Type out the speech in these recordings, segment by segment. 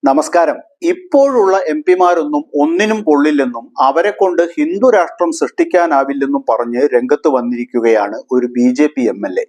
നമസ്കാരം. ഇപ്പോഴുള്ള എം പിമാരൊന്നും ഒന്നിനും കൊള്ളില്ലെന്നും അവരെ കൊണ്ട് ഹിന്ദു രാഷ്ട്രം സൃഷ്ടിക്കാനാവില്ലെന്നും പറഞ്ഞ് രംഗത്ത് വന്നിരിക്കുകയാണ് ഒരു BJP MLA.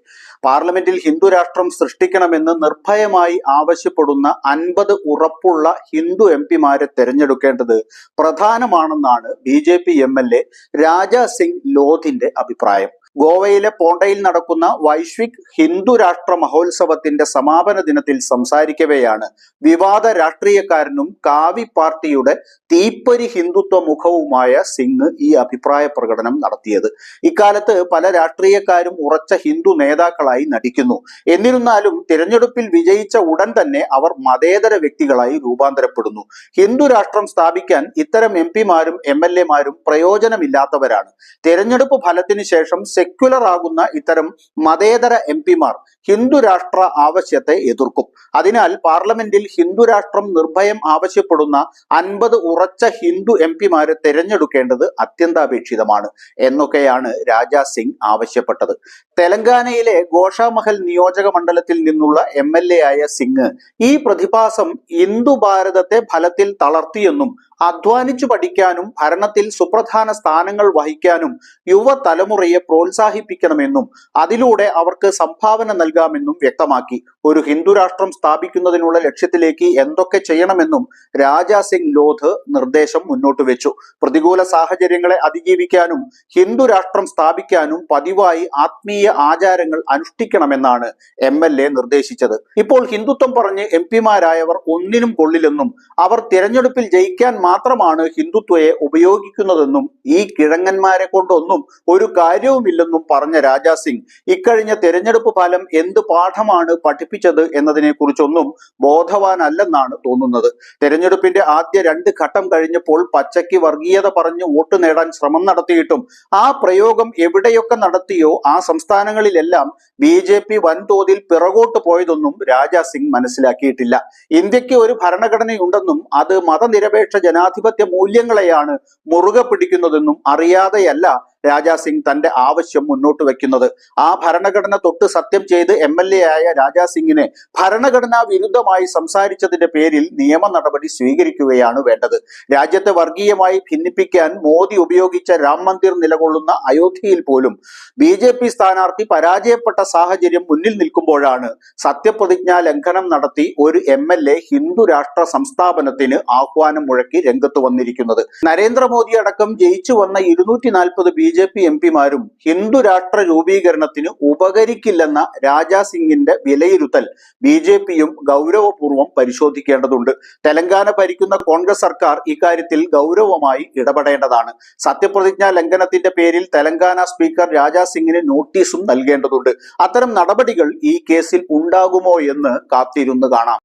പാർലമെന്റിൽ ഹിന്ദു രാഷ്ട്രം സൃഷ്ടിക്കണമെന്ന് നിർഭയമായി ആവശ്യപ്പെടുന്ന 50 ഉറപ്പുള്ള ഹിന്ദു MPമാരെ തെരഞ്ഞെടുക്കേണ്ടത് പ്രധാനമാണെന്നാണ് BJP MLA രാജാ സിംഗ് ലോധിന്റെ അഭിപ്രായം. ഗോവയിലെ പോണ്ടയിൽ നടക്കുന്ന വൈശ്വിക് ഹിന്ദു രാഷ്ട്ര മഹോത്സവത്തിന്റെ സമാപന ദിനത്തിൽ സംസാരിക്കവെയാണ് വിവാദ രാഷ്ട്രീയക്കാരനും കാവി പാർട്ടിയുടെ തീപ്പൊരി ഹിന്ദുത്വ മുഖവുമായ സിംഗ് ഈ അഭിപ്രായ പ്രകടനം നടത്തിയത്. ഇക്കാലത്ത് പല രാഷ്ട്രീയക്കാരും ഉറച്ച ഹിന്ദു നേതാക്കളായി നടിക്കുന്നു. എന്നിരുന്നാലും തിരഞ്ഞെടുപ്പിൽ വിജയിച്ച ഉടൻ തന്നെ അവർ മതേതര വ്യക്തികളായി രൂപാന്തരപ്പെടുന്നു. ഹിന്ദു രാഷ്ട്രം സ്ഥാപിക്കാൻ ഇത്തരം MPമാരും MLAമാരും പ്രയോജനമില്ലാത്തവരാണ്. തിരഞ്ഞെടുപ്പ് ഫലത്തിന് ശേഷം സെക്യുലർ ആകുന്ന ഇത്തരം മതേതര MPമാർ ഹിന്ദു രാഷ്ട്ര ആവശ്യത്തെ എതിർക്കും. അതിനാൽ പാർലമെന്റിൽ ഹിന്ദു രാഷ്ട്രം നിർഭയം ആവശ്യപ്പെടുന്ന 50 ഉറച്ച ഹിന്ദു MPമാരെ തെരഞ്ഞെടുക്കേണ്ടത് അത്യന്താപേക്ഷിതമാണ് എന്നൊക്കെയാണ് രാജാ സിംഗ് ആവശ്യപ്പെട്ടത്. തെലങ്കാനയിലെ ഗോഷാമഹൽ നിയോജക മണ്ഡലത്തിൽ നിന്നുള്ള MLA ആയ സിംഗ് ഈ പ്രതിഭാസം ഹിന്ദു ഭാരതത്തെ ഫലത്തിൽ തളർത്തിയെന്നും അധ്വാനിച്ചു പഠിക്കാനും ഭരണത്തിൽ സുപ്രധാന സ്ഥാനങ്ങൾ വഹിക്കാനും യുവതലമുറയെ പ്രോത്സാഹിപ്പിക്കണമെന്നും അതിലൂടെ അവർക്ക് സംഭാവന നൽകാമെന്നും വ്യക്തമാക്കി. ഒരു ഹിന്ദു രാഷ്ട്രം സ്ഥാപിക്കുന്നതിനുള്ള ലക്ഷ്യത്തിലേക്ക് എന്തൊക്കെ ചെയ്യണമെന്നും രാജാ സിംഗ് ലോധ് നിർദ്ദേശം മുന്നോട്ട് വെച്ചു. പ്രതികൂല സാഹചര്യങ്ങളെ അതിജീവിക്കാനും ഹിന്ദു രാഷ്ട്രം സ്ഥാപിക്കാനും പതിവായി ആത്മീയ ആചാരങ്ങൾ അനുഷ്ഠിക്കണമെന്നാണ് MLA നിർദ്ദേശിച്ചത്. ഇപ്പോൾ ഹിന്ദുത്വം പറഞ്ഞ് MPമാരായവർ ഒന്നിനും കൊള്ളില്ലെന്നും അവർ തിരഞ്ഞെടുപ്പിൽ ജയിക്കാൻ മാത്രമാണ് ഹിന്ദുത്വയെ ഉപയോഗിക്കുന്നതെന്നും ഈ കിഴങ്ങന്മാരെ കൊണ്ടൊന്നും ഒരു കാര്യവുമില്ലെന്നും പറഞ്ഞ രാജാ സിംഗ് ഇക്കഴിഞ്ഞ തെരഞ്ഞെടുപ്പ് ഫലം എന്ത് പാഠമാണ് പഠിപ്പിച്ചത് എന്നതിനെ കുറിച്ചൊന്നും ബോധവാനല്ലെന്നാണ് തോന്നുന്നത്. തെരഞ്ഞെടുപ്പിന്റെ ആദ്യ 2 ഘട്ടം കഴിഞ്ഞപ്പോൾ പച്ചയ്ക്ക് വർഗീയത പറഞ്ഞ് വോട്ട് നേടാൻ ശ്രമം നടത്തിയിട്ടും ആ പ്രയോഗം എവിടെയൊക്കെ നടത്തിയോ ആ സംസ്ഥാനങ്ങളിലെല്ലാം BJP വൻതോതിൽ പിറകോട്ട് പോയതൊന്നും രാജാ സിംഗ് മനസ്സിലാക്കിയിട്ടില്ല. ഇന്ത്യക്ക് ഒരു ഭരണഘടനയുണ്ടെന്നും അത് മതനിരപേക്ഷ ജനാധിപത്യ മൂല്യങ്ങളെയാണ് മുറുകെ പിടിക്കുന്നതെന്നും അറിയാതെയല്ല രാജാ സിംഗ് തന്റെ ആവശ്യം മുന്നോട്ട് വെക്കുന്നത്. ആ ഭരണഘടന തൊട്ട് സത്യം ചെയ്ത് MLA ആയ രാജാ സിംഗിനെ ഭരണഘടനാ വിരുദ്ധമായി സംസാരിച്ചതിന്റെ പേരിൽ നിയമ നടപടി സ്വീകരിക്കുകയാണ് വേണ്ടത്. രാജ്യത്തെ വർഗീയമായി ഭിന്നിപ്പിക്കാൻ മോദി ഉപയോഗിച്ച രാം മന്ദിർ നിലകൊള്ളുന്ന അയോധ്യയിൽ പോലും BJP സ്ഥാനാർത്ഥി പരാജയപ്പെട്ട സാഹചര്യം മുന്നിൽ നിൽക്കുമ്പോഴാണ് സത്യപ്രതിജ്ഞാ ലംഘനം നടത്തി ഒരു MLA ഹിന്ദു രാഷ്ട്ര സംസ്ഥാപനത്തിന് ആഹ്വാനം മുഴക്കി രംഗത്ത് വന്നിരിക്കുന്നത്. നരേന്ദ്രമോദി അടക്കം ജയിച്ചു വന്ന 240 BJP MPമാരും ഹിന്ദു രാഷ്ട്ര രൂപീകരണത്തിന് ഉപകരിക്കില്ലെന്ന രാജാ സിംഗിന്റെ വിലയിരുത്തൽ BJPയും ഗൗരവപൂർവ്വം പരിശോധിക്കേണ്ടതുണ്ട്. തെലങ്കാന ഭരിക്കുന്ന കോൺഗ്രസ് സർക്കാർ ഇക്കാര്യത്തിൽ ഗൗരവമായി ഇടപെടേണ്ടതാണ്. സത്യപ്രതിജ്ഞാ ലംഘനത്തിന്റെ പേരിൽ തെലങ്കാന സ്പീക്കർ രാജാ സിംഗിന് നോട്ടീസും നൽകേണ്ടതുണ്ട്. അത്തരം നടപടികൾ ഈ കേസിൽ ഉണ്ടാകുമോ എന്ന് കാത്തിരുന്ന് കാണാം.